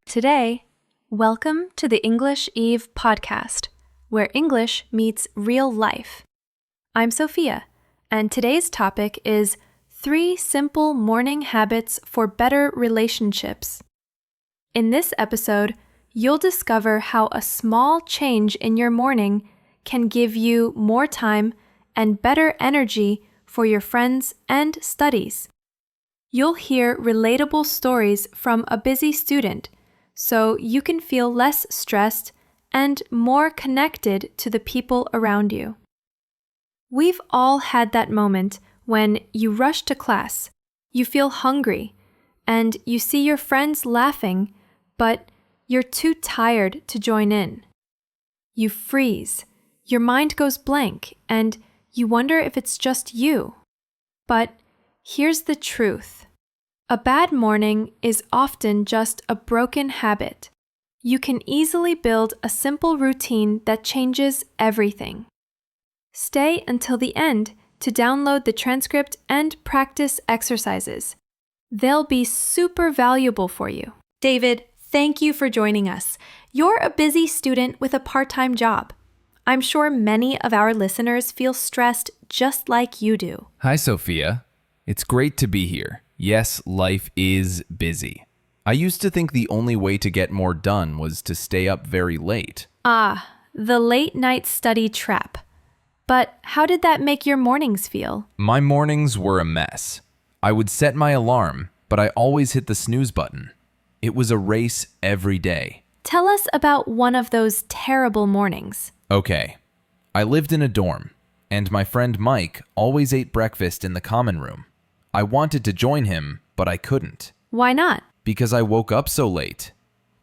Today, welcome to the English Eve podcast, where English meets real life. I'm Sophia, and today's topic is 3 simple morning habits for better relationships. In this episode, you'll discover how a small change in your morning can give you more time and better energy for your friends and studies. You'll hear relatable stories from a busy student, so you can feel less stressed and more connected to the people around you. We've all had that moment when you rush to class, you feel hungry, and you see your friends laughing, but you're too tired to join in. You freeze, your mind goes blank, and you wonder if it's just you. But here's the truth. A bad morning is often just a broken habit. You can easily build a simple routine that changes everything. Stay until the end to download the transcript and practice exercises. They'll be super valuable for you. David, thank you for joining us. You're a busy student with a part-time job. I'm sure many of our listeners feel stressed just like you do. Hi, Sophia. It's great to be here. Yes, life is busy. I used to think the only way to get more done was to stay up very late. The late night study trap. But how did that make your mornings feel? My mornings were a mess. I would set my alarm, but I always hit the snooze button. It was a race every day. Tell us about one of those terrible mornings. Okay, I lived in a dorm, and my friend Mike always ate breakfast in the common room. I wanted to join him, but I couldn't. Why not? Because I woke up so late.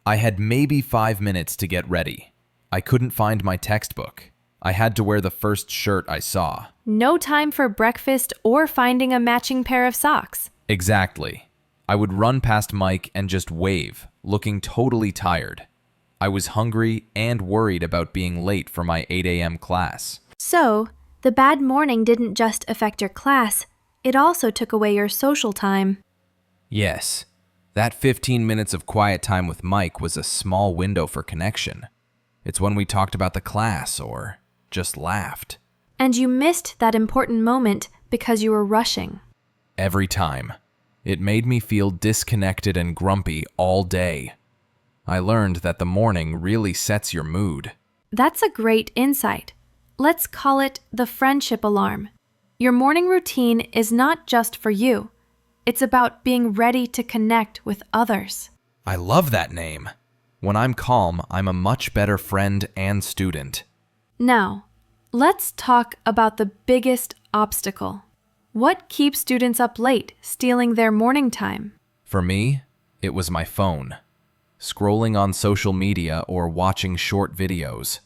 I had maybe 5 minutes to get ready. I couldn't find my textbook. I had to wear the first shirt I saw. No time for breakfast or finding a matching pair of socks. Exactly. I would run past Mike and just wave, looking totally tired. I was hungry and worried about being late for my 8 a.m. class. So, the bad morning didn't just affect your class, it also took away your social time. Yes, that 15 minutes of quiet time with Mike was a small window for connection. It's when we talked about the class or just laughed. And you missed that important moment because you were rushing. Every time. It made me feel disconnected and grumpy all day. I learned that the morning really sets your mood. That's a great insight. Let's call it the friendship alarm. Your morning routine is not just for you. It's about being ready to connect with others. I love that name. When I'm calm, I'm a much better friend and student. Now, let's talk about the biggest obstacle. What keeps students up late, stealing their morning time? For me, it was my phone. Scrolling on social media or watching short videos.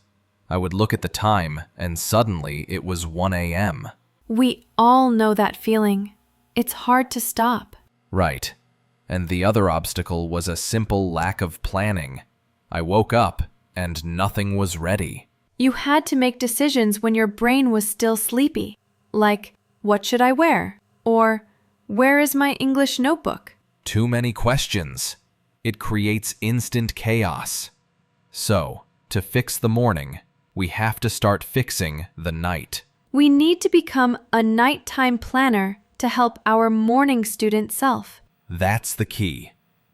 I would look at the time, and suddenly it was 1 a.m. We all know that feeling. It's hard to stop. Right. And the other obstacle was a simple lack of planning. I woke up, and nothing was ready. You had to make decisions when your brain was still sleepy. Like, what should I wear? Or, where is my English notebook? Too many questions. It creates instant chaos. So, to fix the morning, we have to start fixing the night. We need to become a nighttime planner to help our morning student self. That's the key.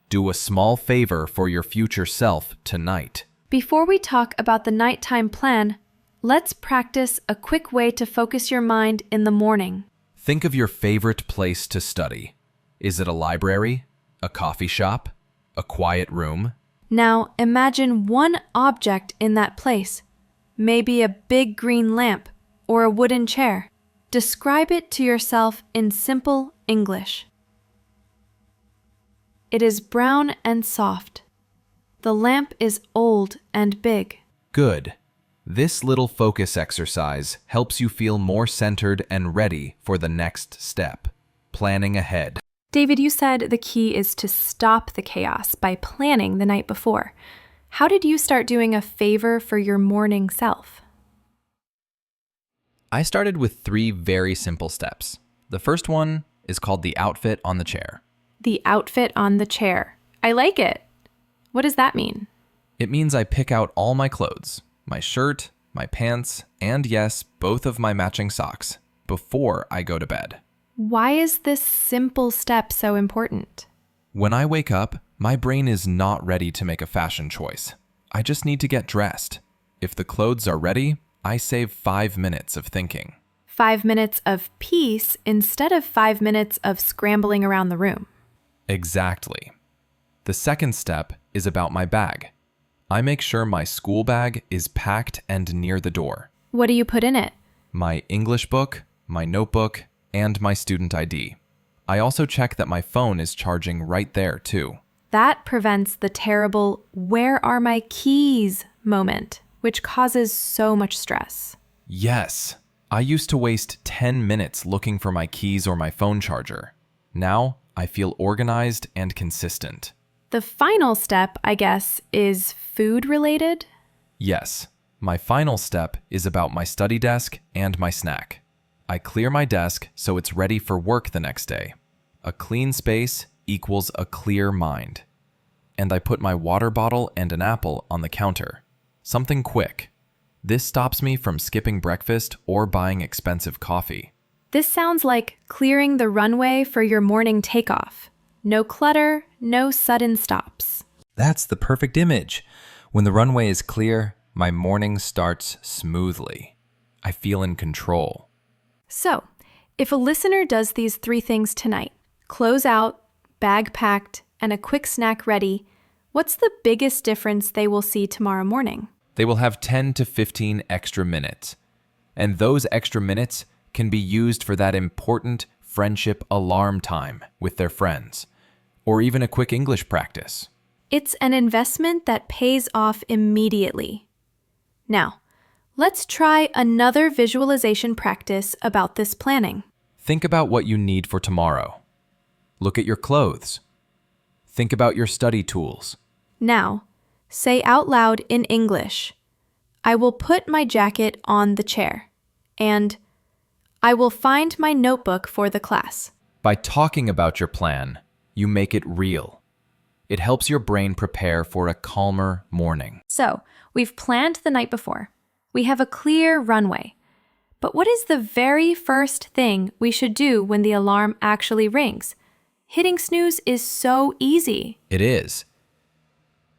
Do a small favor for your future self tonight. Before we talk about the nighttime plan, let's practice a quick way to focus your mind in the morning. Think of your favorite place to study. Is it a library, a coffee shop, a quiet room? Now imagine one object in that place, maybe a big green lamp or a wooden chair. Describe it to yourself in simple English. It is brown and soft. The lamp is old and big. Good. This little focus exercise helps you feel more centered and ready for the next step, planning ahead. David, you said the key is to stop the chaos by planning the night before. How did you start doing a favor for your morning self? I started with 3 very simple steps. The first one is called the outfit on the chair. The outfit on the chair. I like it. What does that mean? It means I pick out all my clothes, my shirt, my pants, and yes, both of my matching socks, before I go to bed. Why is this simple step so important? When I wake up, my brain is not ready to make a fashion choice. I just need to get dressed. If the clothes are ready, I save 5 minutes of thinking. 5 minutes of peace instead of 5 minutes of scrambling around the room. Exactly. The second step is about my bag. I make sure my school bag is packed and near the door. What do you put in it? My English book, my notebook, and my student ID. I also check that my phone is charging right there, too. That prevents the terrible "where are my keys" moment, which causes so much stress. Yes, I used to waste 10 minutes looking for my keys or my phone charger. Now, I feel organized and consistent. The final step, I guess, is food related? Yes, my final step is about my study desk and my snack. I clear my desk so it's ready for work the next day. A clean space equals a clear mind. And I put my water bottle and an apple on the counter. Something quick. This stops me from skipping breakfast or buying expensive coffee. This sounds like clearing the runway for your morning takeoff. No clutter, no sudden stops. That's the perfect image. When the runway is clear, my morning starts smoothly. I feel in control. So, if a listener does these 3 things tonight, clothes out, bag packed, and a quick snack ready, what's the biggest difference they will see tomorrow morning? They will have 10 to 15 extra minutes. And those extra minutes can be used for that important friendship alarm time with their friends, or even a quick English practice. It's an investment that pays off immediately. Now, let's try another visualization practice about this planning. Think about what you need for tomorrow. Look at your clothes. Think about your study tools. Now, say out loud in English, "I will put my jacket on the chair," and "I will find my notebook for the class." By talking about your plan, you make it real. It helps your brain prepare for a calmer morning. So, we've planned the night before. We have a clear runway. But what is the very first thing we should do when the alarm actually rings? Hitting snooze is so easy. It is.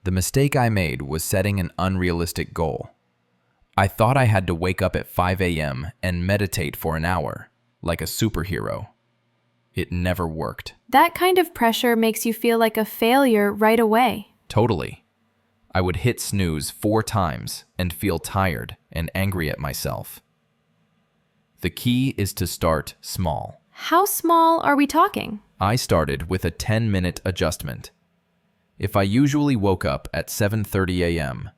The mistake I made was setting an unrealistic goal. I thought I had to wake up at 5 a.m. and meditate for an hour, like a superhero. It never worked. That kind of pressure makes you feel like a failure right away. Totally. I would hit snooze 4 times and feel tired and angry at myself. The key is to start small. How small are we talking? I started with a 10-minute adjustment. If I usually woke up at 7:30 a.m.,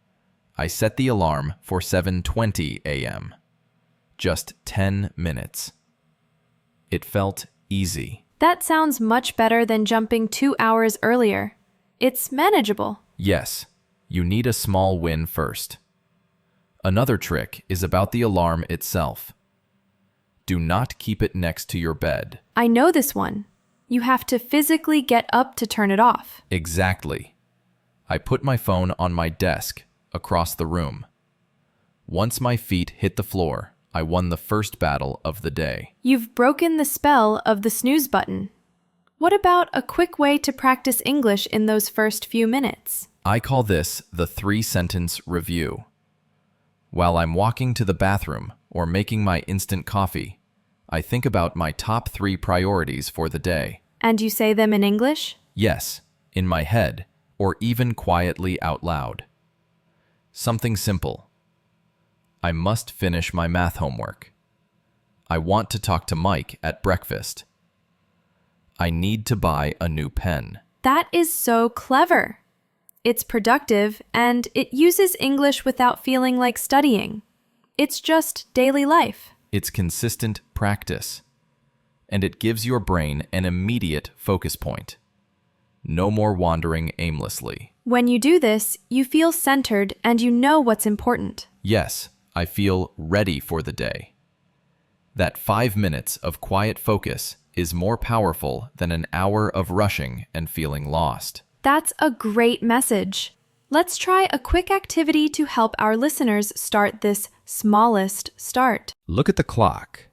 I set the alarm for 7:20 a.m. Just 10 minutes. It felt easy. That sounds much better than jumping 2 hours earlier. It's manageable. Yes, you need a small win first. Another trick is about the alarm itself. Do not keep it next to your bed. I know this one. You have to physically get up to turn it off. Exactly. I put my phone on my desk across the room. Once my feet hit the floor, I won the first battle of the day. You've broken the spell of the snooze button. What about a quick way to practice English in those first few minutes? I call this the 3-sentence review. While I'm walking to the bathroom or making my instant coffee, I think about my top 3 priorities for the day. And you say them in English? Yes, in my head, or even quietly out loud. Something simple. I must finish my math homework. I want to talk to Mike at breakfast. I need to buy a new pen. That is so clever. It's productive and it uses English without feeling like studying. It's just daily life. It's consistent practice, and it gives your brain an immediate focus point. No more wandering aimlessly. When you do this, you feel centered and you know what's important. Yes, I feel ready for the day. That 5 minutes of quiet focus is more powerful than an hour of rushing and feeling lost. That's a great message. Let's try a quick activity to help our listeners start this smallest start. Look at the clock.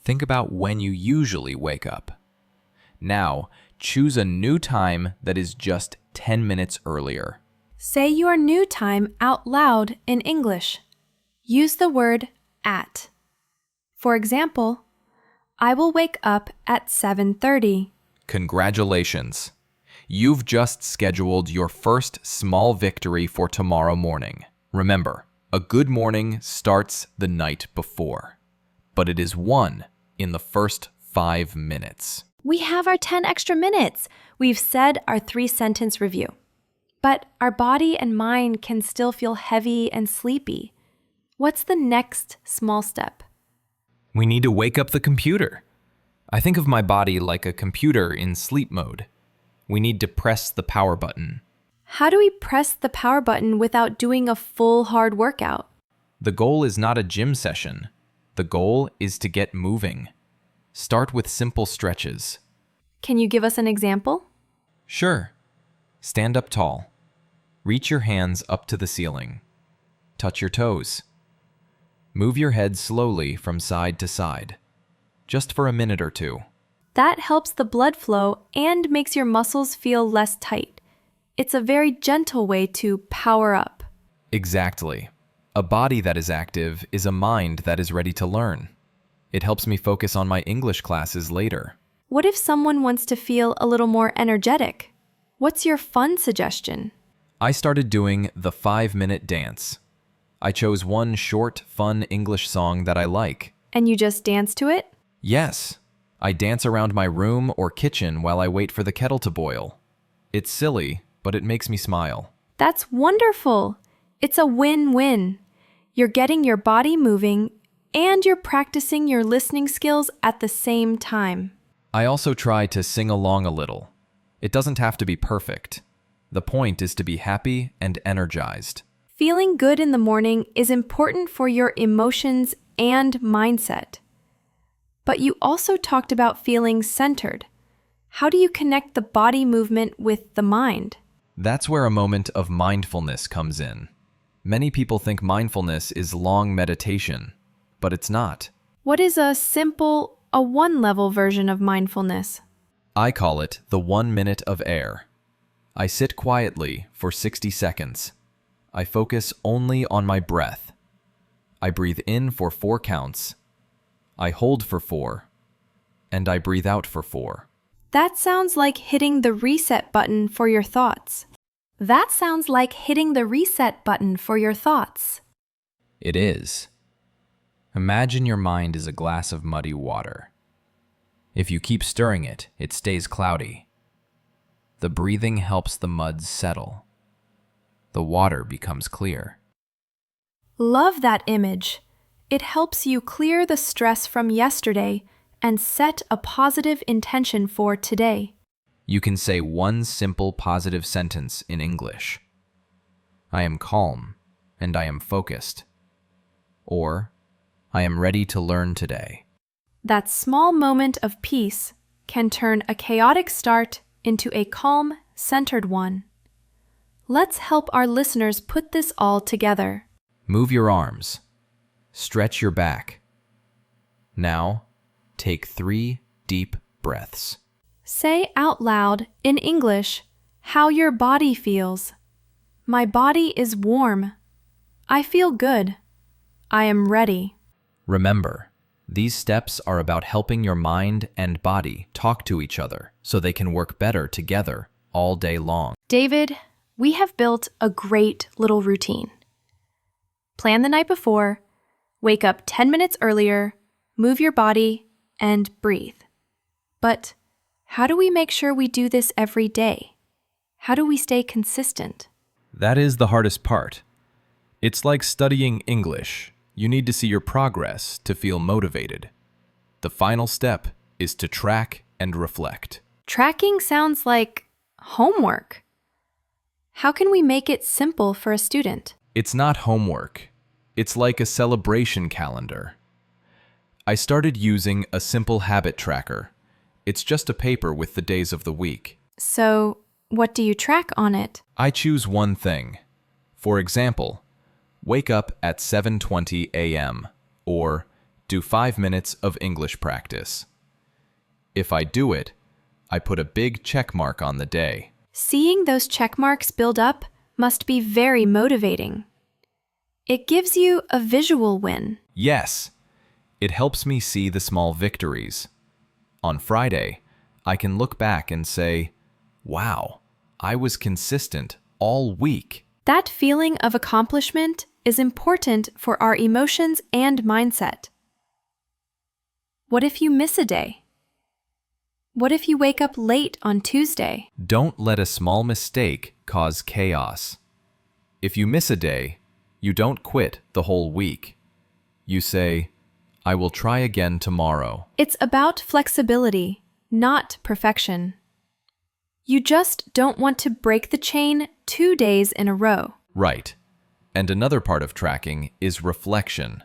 Think about when you usually wake up. Now, choose a new time that is just 10 minutes earlier. Say your new time out loud in English. Use the word at. For example, I will wake up at 7:30. Congratulations! You've just scheduled your first small victory for tomorrow morning. Remember, a good morning starts the night before, but it is won in the first 5 minutes. We have our 10 extra minutes. We've said our 3-sentence review. But our body and mind can still feel heavy and sleepy. What's the next small step? We need to wake up the computer. I think of my body like a computer in sleep mode. We need to press the power button. How do we press the power button without doing a full hard workout? The goal is not a gym session. The goal is to get moving. Start with simple stretches. Can you give us an example? Sure. Stand up tall. Reach your hands up to the ceiling. Touch your toes. Move your head slowly from side to side, just for a minute or two. That helps the blood flow and makes your muscles feel less tight. It's a very gentle way to power up. Exactly. A body that is active is a mind that is ready to learn. It helps me focus on my English classes later. What if someone wants to feel a little more energetic? What's your fun suggestion? I started doing the 5-minute dance. I chose one short, fun English song that I like. And you just dance to it? Yes. I dance around my room or kitchen while I wait for the kettle to boil. It's silly, but it makes me smile. That's wonderful. It's a win-win. You're getting your body moving and you're practicing your listening skills at the same time. I also try to sing along a little. It doesn't have to be perfect. The point is to be happy and energized. Feeling good in the morning is important for your emotions and mindset. But you also talked about feeling centered. How do you connect the body movement with the mind? That's where a moment of mindfulness comes in. Many people think mindfulness is long meditation, but it's not. What is a simple, one-level version of mindfulness? I call it the 1 minute of air. I sit quietly for 60 seconds. I focus only on my breath. I breathe in for 4 counts. I hold for 4. And I breathe out for 4. That sounds like hitting the reset button for your thoughts. It is. Imagine your mind is a glass of muddy water. If you keep stirring it, it stays cloudy. The breathing helps the mud settle. The water becomes clear. Love that image. It helps you clear the stress from yesterday and set a positive intention for today. You can say one simple positive sentence in English. I am calm and I am focused. Or, I am ready to learn today. That small moment of peace can turn a chaotic start into a calm, centered one. Let's help our listeners put this all together. Move your arms. Stretch your back. Now, take 3 deep breaths. Say out loud in English how your body feels. My body is warm. I feel good. I am ready. Remember, these steps are about helping your mind and body talk to each other so they can work better together all day long. David, we have built a great little routine. Plan the night before, wake up 10 minutes earlier, move your body, and breathe. But how do we make sure we do this every day? How do we stay consistent? That is the hardest part. It's like studying English. You need to see your progress to feel motivated. The final step is to track and reflect. Tracking sounds like homework. How can we make it simple for a student? It's not homework. It's like a celebration calendar. I started using a simple habit tracker. It's just a paper with the days of the week. So, What do you track on it? I choose one thing. For example, wake up at 7:20 a.m. or do 5 minutes of English practice. If I do it, I put a big check mark on the day. Seeing those check marks build up must be very motivating. It gives you a visual win. Yes, it helps me see the small victories. On Friday, I can look back and say, wow, I was consistent all week. That feeling of accomplishment is important for our emotions and mindset. What if you miss a day? What if you wake up late on Tuesday? Don't let a small mistake cause chaos. If you miss a day, you don't quit the whole week. You say, I will try again tomorrow. It's about flexibility, not perfection. You just don't want to break the chain 2 days in a row. Right. And another part of tracking is reflection.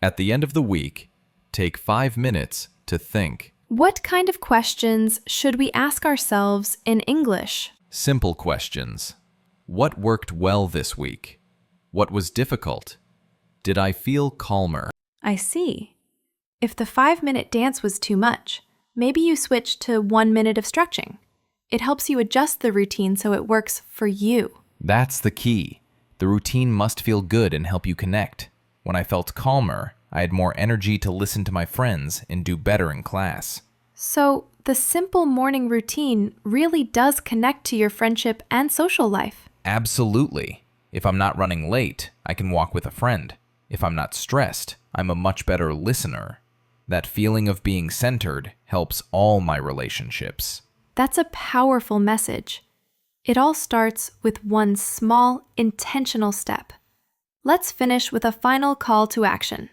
At the end of the week, take 5 minutes to think. What kind of questions should we ask ourselves in English? Simple questions. What worked well this week? What was difficult? Did I feel calmer? I see. If the 5-minute dance was too much, maybe you switch to 1 minute of stretching. It helps you adjust the routine so it works for you. That's the key. The routine must feel good and help you connect. When I felt calmer, I had more energy to listen to my friends and do better in class. So, the simple morning routine really does connect to your friendship and social life. Absolutely. If I'm not running late, I can walk with a friend. If I'm not stressed, I'm a much better listener. That feeling of being centered helps all my relationships. That's a powerful message. It all starts with one small, intentional step. Let's finish with a final call to action.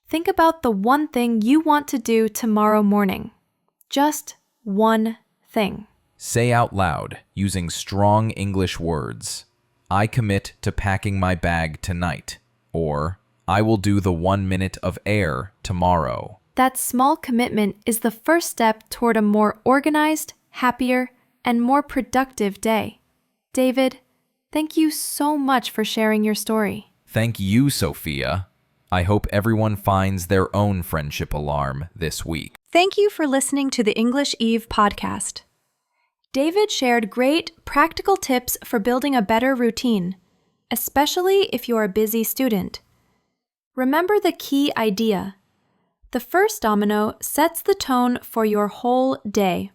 Think about the one thing you want to do tomorrow morning. Just one thing. Say out loud, using strong English words. I commit to packing my bag tonight. Or, I will do the 1 minute of air tomorrow. That small commitment is the first step toward a more organized, happier, and more productive day. David, thank you so much for sharing your story. Thank you, Sophia. I hope everyone finds their own friendship alarm this week. Thank you for listening to the English Eve podcast. David shared great practical tips for building a better routine, especially if you're a busy student. Remember the key idea. The first domino sets the tone for your whole day.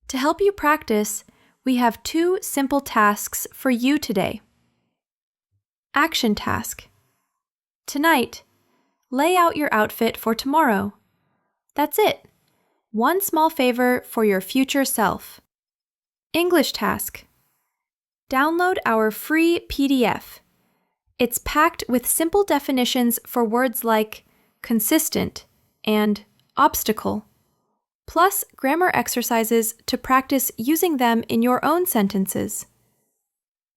To help you practice, we have 2 simple tasks for you today. Action task. Tonight, lay out your outfit for tomorrow. That's it. One small favor for your future self. English task. Download our free PDF. It's packed with simple definitions for words like consistent and obstacle, plus grammar exercises to practice using them in your own sentences.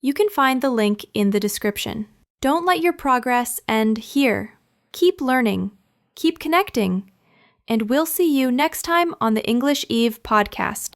You can find the link in the description. Don't let your progress end here. Keep learning, keep connecting, and we'll see you next time on the English Eve podcast.